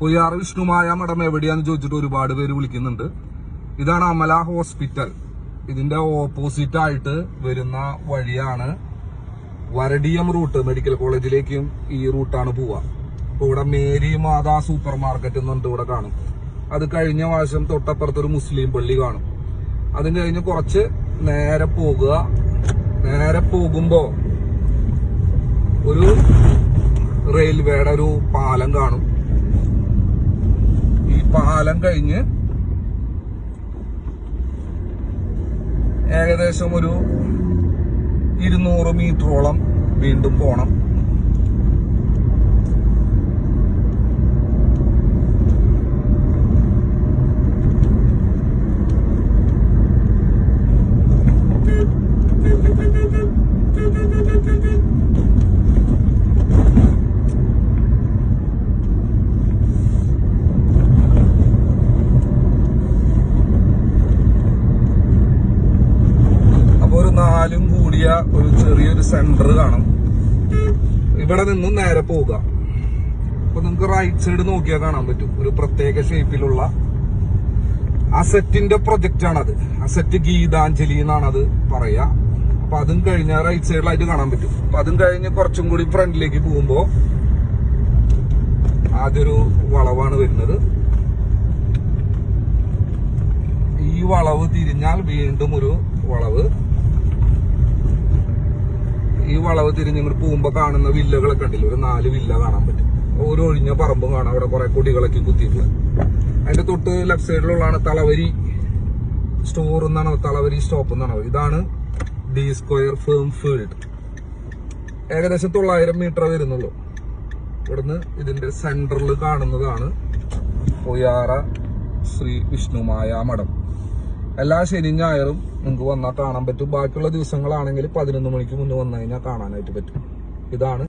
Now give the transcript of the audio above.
പൊയ്യാർ വിഷ്ണുമായ മഠം എവിടെയാന്ന് ചോദിച്ചിട്ട് ഒരുപാട് പേര് വിളിക്കുന്നുണ്ട്. ഇതാണ് അമല ഹോസ്പിറ്റൽ. ഇതിന്റെ ഓപ്പോസിറ്റ് ആയിട്ട് വരുന്ന വഴിയാണ് വരടിയം റൂട്ട്. മെഡിക്കൽ കോളേജിലേക്കും ഈ റൂട്ടാണ് പോവുക. ഇപ്പൊ ഇവിടെ മേരി മാതാ സൂപ്പർ മാർക്കറ്റ് എന്നുണ്ട് ഇവിടെ കാണും. അത് കഴിഞ്ഞ വശം തൊട്ടപ്പുറത്തൊരു മുസ്ലിം പള്ളി കാണും. അതും കഴിഞ്ഞ് കുറച്ച് നേരെ പോകുക. നേരെ പോകുമ്പോ ഒരു റെയിൽവേയുടെ ഒരു പാലം കാണും. ഈ പാലം കഴിഞ്ഞ് ഏകദേശം ഒരു 200 മീറ്ററോളം വീണ്ടും പോണം. നാലും കൂടിയ ഒരു ചെറിയൊരു സെന്റർ കാണും. ഇവിടെ നിന്നും നേരെ പോവുക. അപ്പൊ നിങ്ങൾക്ക് റൈറ്റ് സൈഡ് നോക്കിയാൽ കാണാൻ പറ്റും ഒരു പ്രത്യേക ഷേപ്പിലുള്ള അസറ്റിന്റെ പ്രൊജക്റ്റ് ആണത്. അസറ്റ് ഗീതാഞ്ജലി എന്നാണ് അത് പറയാ. അപ്പൊ അതും കഴിഞ്ഞ റൈറ്റ് സൈഡിലായിട്ട് കാണാൻ പറ്റും. അപ്പൊ അതും കഴിഞ്ഞ് കുറച്ചും കൂടി ഫ്രണ്ടിലേക്ക് പോകുമ്പോ ആദ്യൊരു വളവാണ് വരുന്നത്. ഈ വളവ് തിരിഞ്ഞാൽ വീണ്ടും ഒരു വളവ്. ഈ വളവ് തിരിഞ്ഞ് ഇങ്ങോട്ട് പോകുമ്പോ കാണുന്ന വില്ലകളൊക്കെ ഉണ്ടല്ലോ, ഒരു 4 വില്ല കാണാൻ പറ്റും. ഒരു ഒഴിഞ്ഞ പറമ്പും കാണാം. അവിടെ കുറെ കൊടികളൊക്കെ കുത്തിയിട്ടുള്ളത്. അതിന്റെ തൊട്ട് ലെഫ്റ്റ് സൈഡിലുള്ളതാണ് തളവരി സ്റ്റോർ എന്നാണ്, തളവരി സ്റ്റോപ്പ് എന്നാണ്. ഇതാണ് ഡി സ്ക്വയർ ഫേം ഫീൽഡ്. ഏകദേശം 900 മീറ്റർ വരുന്നുള്ളൂ. ഇവിടുന്ന് ഇതിന്റെ സെന്ററിൽ കാണുന്നതാണ് പൊയ്യാറ ശ്രീ വിഷ്ണുമായ മഠം. എല്ലാ ശനിയും ഞായറും നിങ്ങൾക്ക് വന്നാൽ കാണാൻ പറ്റും. ബാക്കിയുള്ള ദിവസങ്ങളാണെങ്കിൽ 11 മണിക്ക് മുന്നേ വന്നു കഴിഞ്ഞാൽ കാണാനായിട്ട് പറ്റും. ഇതാണ്